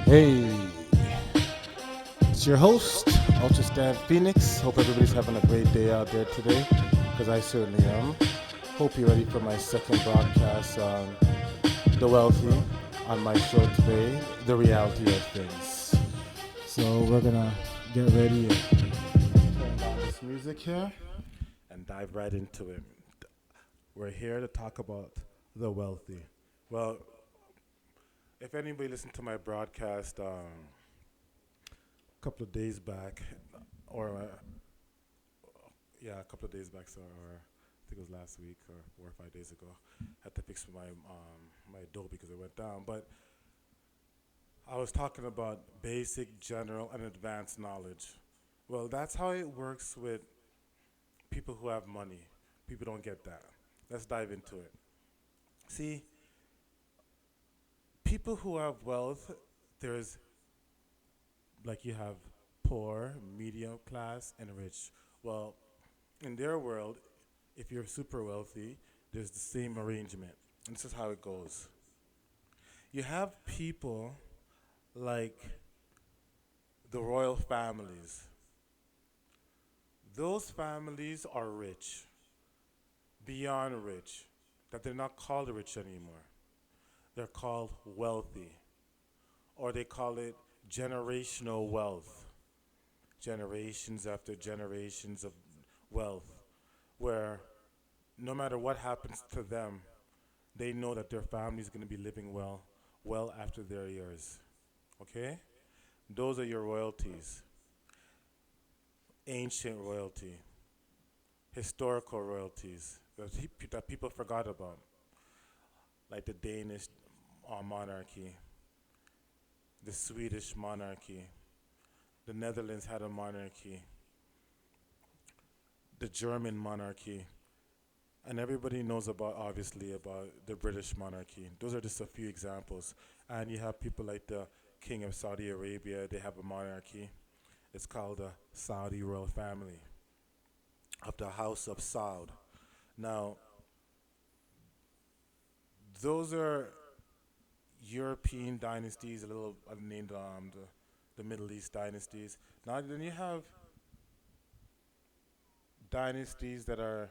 Hey, it's your host, Ultrastand Pheonix. Hope everybody's having a great day out there today, because I certainly am. Hope you're ready for my second broadcast on the wealthy on my show today, The Reality of Things. So we're gonna get ready and turn down this music here and dive right into it. We're here to talk about the wealthy. Well, if anybody listened to my broadcast a couple of days back, or yeah, a couple of days back, so or I think it was last week or 4 or 5 days ago. Had to fix my Adobe because it went down. But I was talking about basic, general, and advanced knowledge. Well, that's how it works with people who have money. People don't get that. Let's dive into it. See, people who have wealth, there's like you have poor, medium class, and rich. Well, in their world, if you're super wealthy, there's the same arrangement. And this is how it goes. You have people like the royal families. Those families are rich, beyond rich, that they're not called rich anymore. They're called wealthy, or they call it generational wealth. Generations after generations of wealth, where no matter what happens to them, they know that their family is going to be living well after their years. Okay? Those are your royalties. Ancient royalty, historical royalties that people forgot about, like the Danish monarchy, the Swedish monarchy, the Netherlands had a monarchy, the German monarchy, and everybody knows about, obviously, about the British monarchy. Those are just a few examples. And you have people like the King of Saudi Arabia, they have a monarchy. It's called the Saudi royal family of the House of Saud. Now, those are European dynasties, a little named the Middle East dynasties. Now, then you have dynasties that are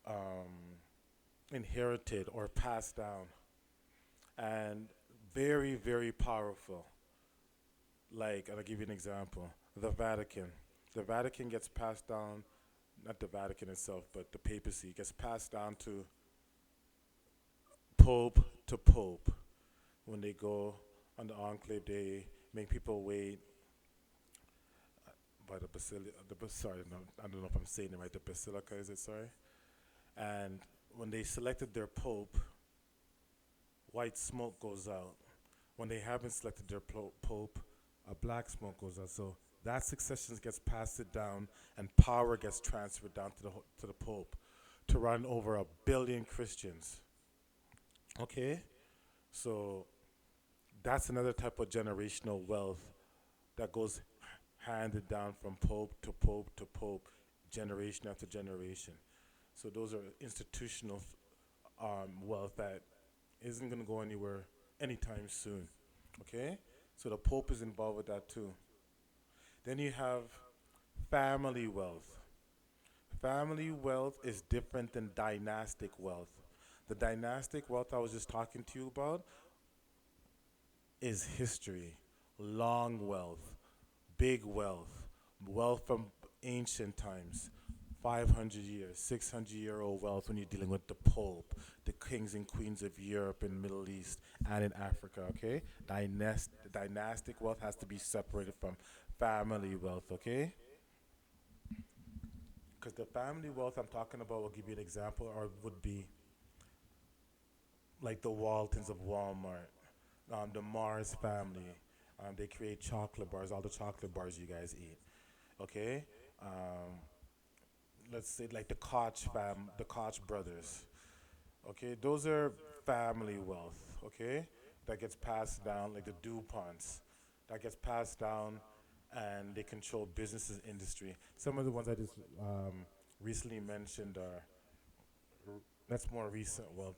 um, inherited or passed down and very, very powerful. Like, I'll give you an example, the Vatican. The Vatican gets passed down, not the Vatican itself, but the papacy gets passed down to pope to pope. When they go on the enclave, they make people wait by the basilica. Sorry, no, I don't know if I'm saying it right. The basilica, is it? Sorry. And when they selected their pope, white smoke goes out. When they haven't selected their pope, a black smoke goes out. So that succession gets passed it down, and power gets transferred down to the pope to run over 1 billion Christians. Okay, so that's another type of generational wealth that goes handed down from pope to pope to pope, generation after generation. So those are institutional wealth that isn't going to go anywhere anytime soon. Okay? So the Pope is involved with that too. Then you have family wealth. Family wealth is different than dynastic wealth. The dynastic wealth I was just talking to you about is history, long wealth, big wealth, wealth from ancient times. 500 years, 600-year-old wealth when you're dealing with the Pope, the kings and queens of Europe and Middle East and in Africa, okay? Dynastic wealth has to be separated from family wealth, okay? Because the family wealth I'm talking about, will give you an example, or would be like the Waltons of Walmart, the Mars family. They create chocolate bars, all the chocolate bars you guys eat, okay? Um, let's say like the Koch brothers. Okay, those are family wealth. Okay, that gets passed down like the DuPonts, that gets passed down, and they control businesses industry. Some of the ones I just recently mentioned are that's more recent. Well,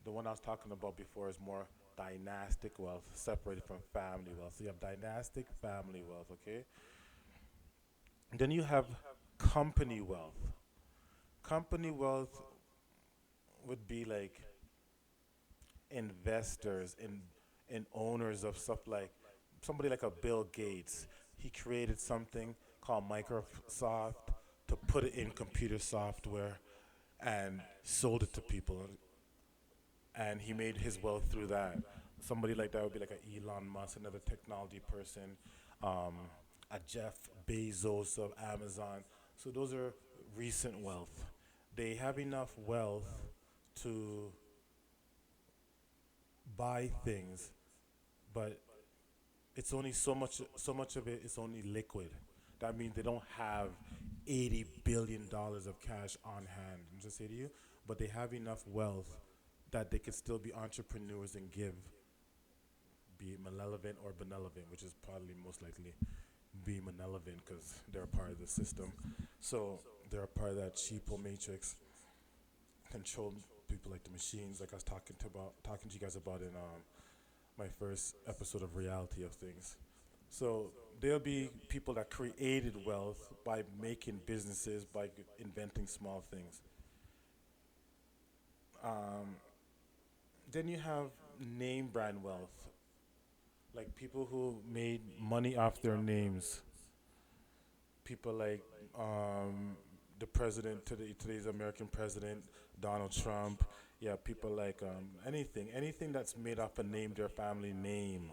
the one I was talking about before is more dynastic wealth separated from family wealth. So you have dynastic family wealth, okay? Then you have company wealth. Company wealth would be like investors in owners of stuff like somebody like a Bill Gates. He created something called Microsoft to put it in computer software and sold it to people, and he made his wealth through that. Somebody like that would be like a Elon Musk, another technology person, um, a Jeff Bezos of Amazon. So those are recent wealth. They have enough wealth to buy things, but it's only so much of it is only liquid. That means they don't have $80 billion of cash on hand. I'm just say to you, but they have enough wealth that they could still be entrepreneurs and give, be it malevolent or benevolent, which is probably most likely be malevolent because they're a part of the system. So they're a part of that cheapo matrix, control people like the machines, like I was talking to you guys about in my first episode of Reality of Things. So there'll be people that created wealth by making businesses, by inventing small things. Um, then you have name brand wealth, like people who made money off their names. People like the president, today's American president, Donald Trump. Yeah, people like anything that's made off a name, their family name.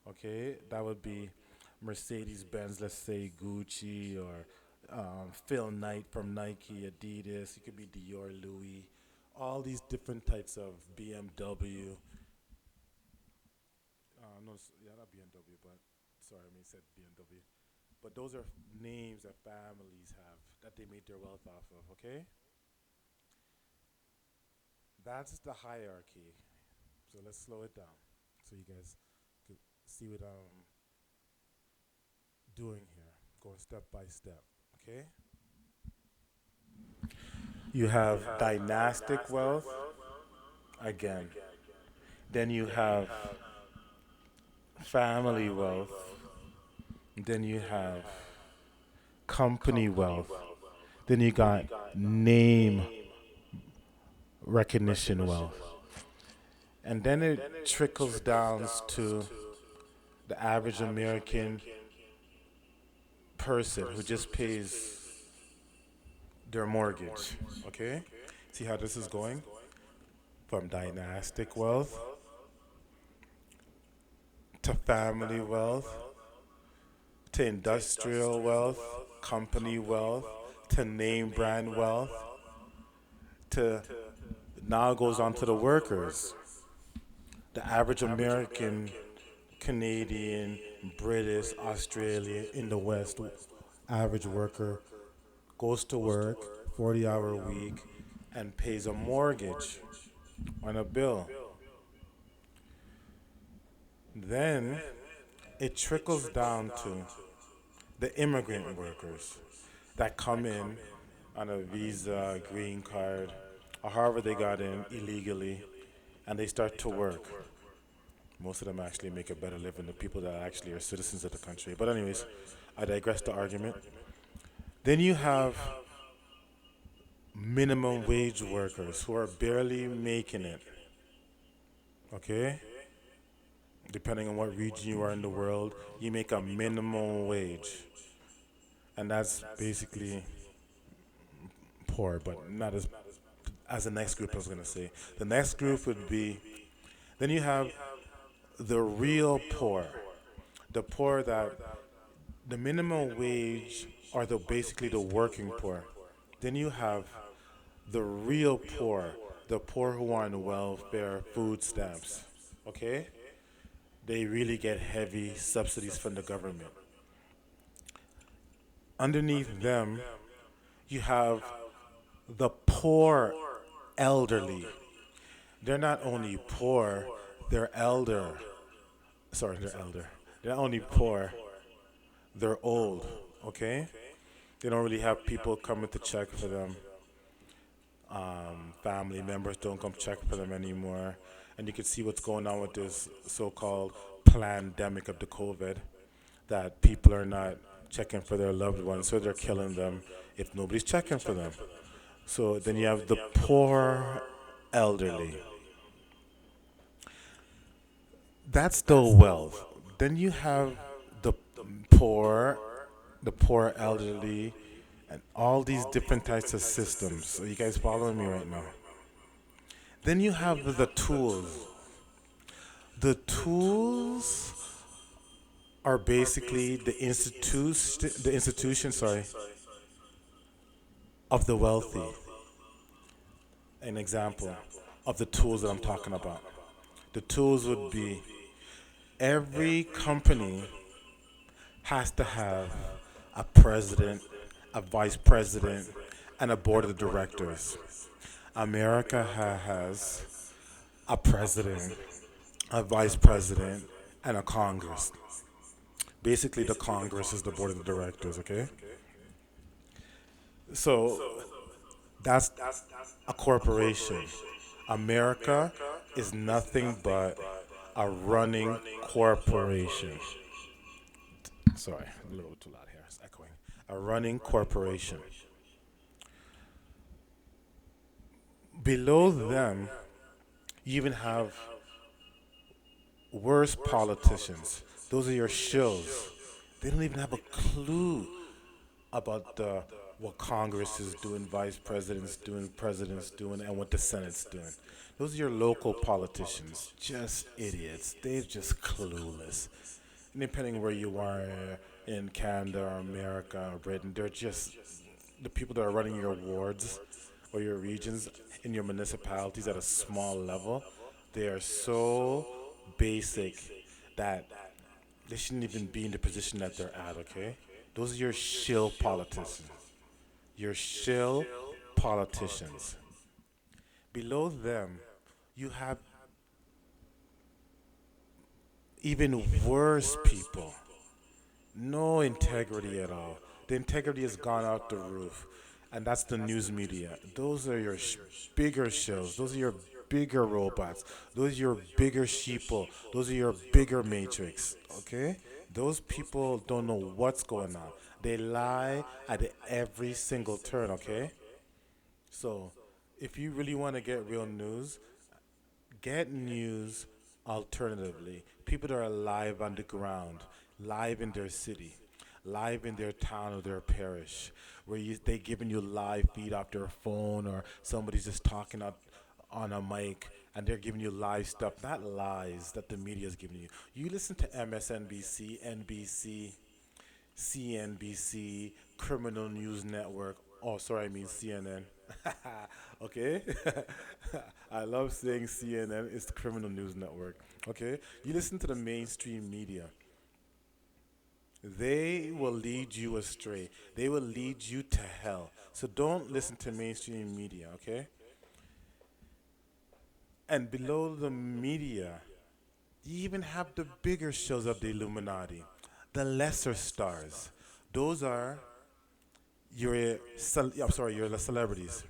Okay, that would be Mercedes Benz, let's say Gucci, or Phil Knight from Nike, Adidas. It could be Dior, Louis, all these different types of BMW. No, yeah, not BMW, but sorry, I mean said BMW. But those are names that families have that they made their wealth off of. Okay, that's the hierarchy. So let's slow it down so you guys could see what I'm doing here, going step by step. Okay, you have dynastic wealth again. Then you have family wealth. Then you have company wealth. Then you got name recognition wealth. And then it trickles down to the average American person who just pays their mortgage. Okay? See how this is going? From dynastic wealth to family wealth to industrial wealth, company wealth to name brand wealth to now it goes on to the workers. The average American, Canadian, British, Australian in the West, average worker goes to work 40-hour week and pays a mortgage on a bill. Then it trickles down to the immigrant workers that come in on a visa, green card, or however they got in illegally, and they start to work. Most of them actually make a better living than people that actually are citizens of the country. But anyways, I digress the argument. Then you have minimum wage workers who are barely making it. Okay? Depending on what region you are in the world, you make a minimum wage. And that's basically poor, but not as the next group I was gonna say. The next group would be then you have the real poor. The poor that the minimum wage are the basically the working poor. Then you have the real poor, the poor who are on welfare, food stamps. Okay? They really get heavy subsidies from the government. Underneath them, you have the poor elderly. They're not only poor, they're elder. Sorry, they're elder. They're not only poor, they're old. Okay? They don't really have people coming to check for them. Family members don't come check for them anymore. and you can see what's going on with this so-called pandemic of the COVID, that people are not checking for their loved ones, so they're killing them if nobody's checking for them. So then you have the poor elderly. That's the wealth. Then you have the poor, the poor elderly, and all these different types of systems. So you guys following me right now? Then you have the tools. The tools are basically the institution, sorry, of the wealthy. An example of the tools that I'm talking about. The tools would be every company has to have a president, a vice president, and a board of directors. America has a president, a vice president, and a Congress. Basically, the Congress is the board of the directors, okay? So that's a corporation. America is nothing but a running corporation. Sorry, a little too loud here. It's echoing. A running corporation. Below them, you even have worse politicians. Those are your shills. They don't even have a clue about what Congress is doing, vice presidents doing, and what the Senate's doing. Those are your local politicians, just idiots. They're just clueless. And depending where you are in Canada or America or Britain, they're just the people that are running your wards or your regions in your municipalities at a small level. They are so basic that they shouldn't even be in the position that they're at, okay? Those are your shill politicians. Your shill politicians. Below them, you have even worse people. No integrity at all. The integrity has gone out the roof. And that's the news media. Those are your bigger shows. Those are your bigger robots. Those are your bigger sheeple. Those are your bigger matrix. Okay? Those people don't know what's going on. They lie at every single turn, okay? So, if you really want to get real news, get news alternatively. People that are live on the ground, live in their city, live in their town or their parish, where they giving you live feed off their phone or somebody's just talking out on a mic and they're giving you live stuff, not lies that the media is giving you. You listen to MSNBC, NBC, CNBC, Criminal News Network. Oh, sorry, I mean CNN. Okay? I love saying CNN. It's the Criminal News Network. Okay? You listen to the mainstream media. They will lead you astray. They will lead you to hell. So don't listen to mainstream media, okay? And below the media, you even have the bigger shows of the Illuminati, the lesser stars. Those are your celebrities.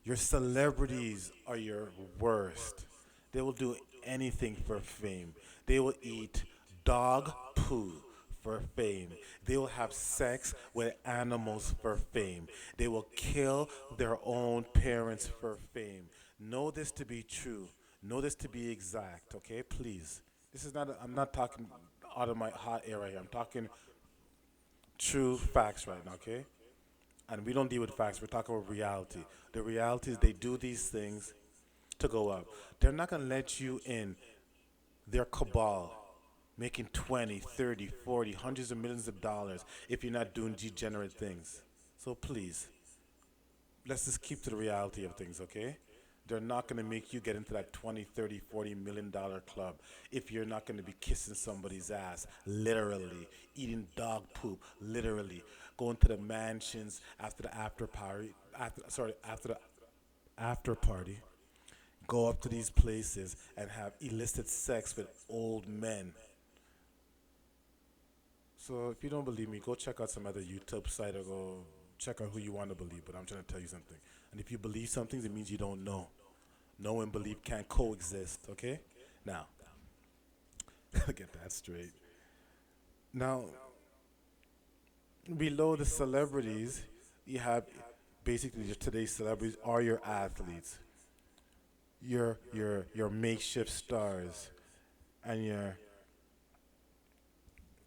Your celebrities are your worst. They will do anything for fame. They will eat dog poo for fame. They will have sex with animals for fame. They will kill their own parents for fame. Know this to be true. Know this to be exact, okay? Please. This is not, I'm not talking out of my hot air right here. I'm talking true facts right now, okay? And we don't deal with facts. We're talking about reality. The reality is they do these things to go up. They're not going to let you in their cabal making 20, 30, 40, hundreds of millions of dollars if you're not doing degenerate things. So please, let's just keep to the reality of things, okay? They're not going to make you get into that 20, 30, 40 million dollar club if you're not going to be kissing somebody's ass, literally, eating dog poop, literally, going to the mansions after the after the after party, go up to these places and have illicit sex with old men. So if you don't believe me, go check out some other YouTube site or go check out who you want to believe. But I'm trying to tell you something. And if you believe something, it means you don't know. know and believe can coexist. Okay, now get that straight. Now, below the celebrities, you have basically today's celebrities are your athletes, your makeshift stars, and your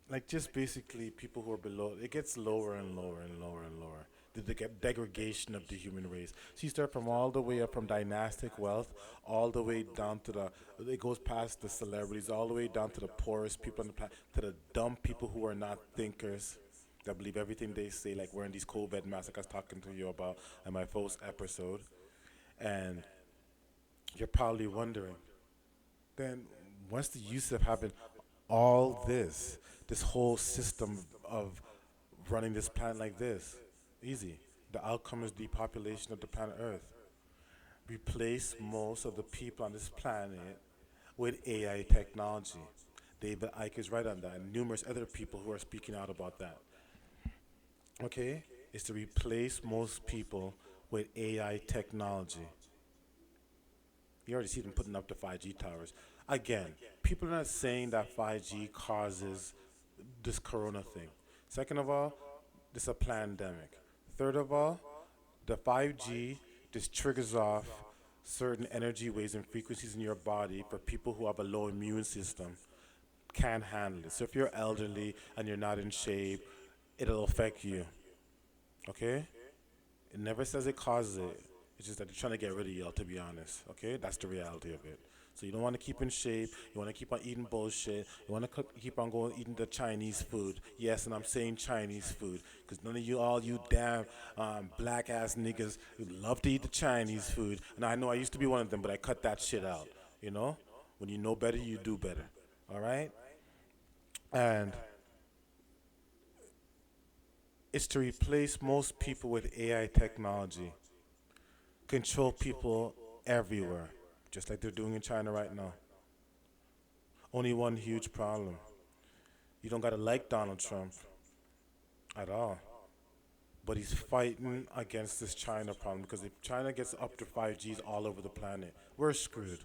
like just basically people who are below. It gets lower and lower and lower and lower. The degradation of the human race. So you start from all the way up from dynastic wealth, all the way down to the. It goes past the celebrities, all the way down to the poorest people on the planet, to the dumb people who are not thinkers, that believe everything they say, like wearing these COVID masks, like I was talking to you about in my first episode. And you're probably wondering, then what's the use of having all this whole system of running this planet like this? Easy. The outcome is depopulation of the planet Earth. Replace most of the people on this planet with AI technology. David Icke is right on that, and numerous other people who are speaking out about that. Okay? Is to replace most people with AI technology. You already see them putting up the 5G towers. Again, people are not saying that 5G causes this corona thing. Second of all, this is a pandemic. Third of all, the 5G just triggers off certain energy waves and frequencies in your body for people who have a low immune system can't handle it. So if you're elderly and you're not in shape, it'll affect you. Okay? It never says it causes it. It's just that they're trying to get rid of y'all, to be honest. Okay? That's the reality of it. So you don't want to keep in shape. You want to keep on eating bullshit. You want to keep on going eating the Chinese food. Yes, and I'm saying Chinese food because none of you, all you damn black ass niggas, who love to eat the Chinese food. And I know I used to be one of them, but I cut that shit out. You know, when you know better, you do better. All right, and it's to replace most people with AI technology, control people everywhere, just like they're doing in China right now. Only one huge problem. You don't gotta like Donald Trump at all. But he's fighting against this China problem because if China gets up to 5Gs all over the planet, we're screwed.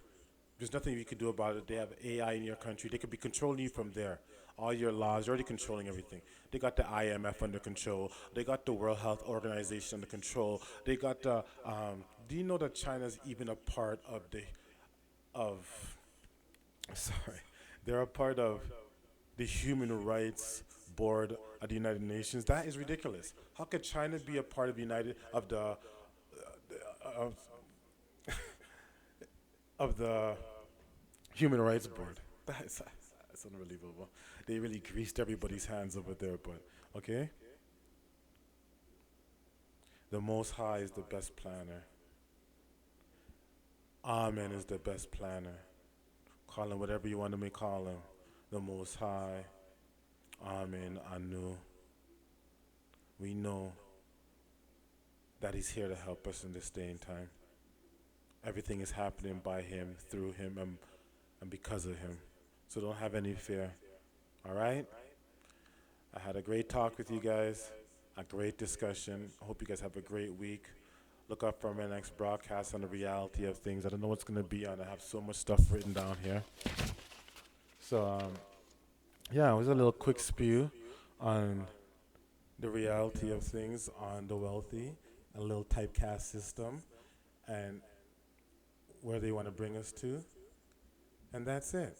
There's nothing you can do about it. They have AI in your country. They could be controlling you from there. All your laws, they're already controlling everything. They got the IMF under control. They got the World Health Organization under control. They got the. Do you know that China's even a part of the of? Sorry, they're a part of the Human Rights Board of the United Nations. That is ridiculous. How could China be a part of United of, of the Human Rights Board? That's unbelievable. They really greased everybody's hands over there, but okay. The Most High is the best planner. Amen is the best planner. Call him whatever you want to call him. The Most High. Amen. Anu. We know that he's here to help us in this day and time. Everything is happening by him, through him, and because of him. So don't have any fear. All right? I had a great talk with you guys, a great discussion. I hope you guys have a great week. Look up for my next broadcast on the reality of things. I don't know what's going to be on. I have so much stuff written down here. So, yeah, it was a little quick spew on the reality of things on the wealthy, a little typecast system, and where they want to bring us to. And that's it.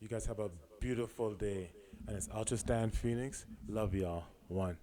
You guys have a beautiful day. And it's Ultrastand Pheonix. Love y'all. One.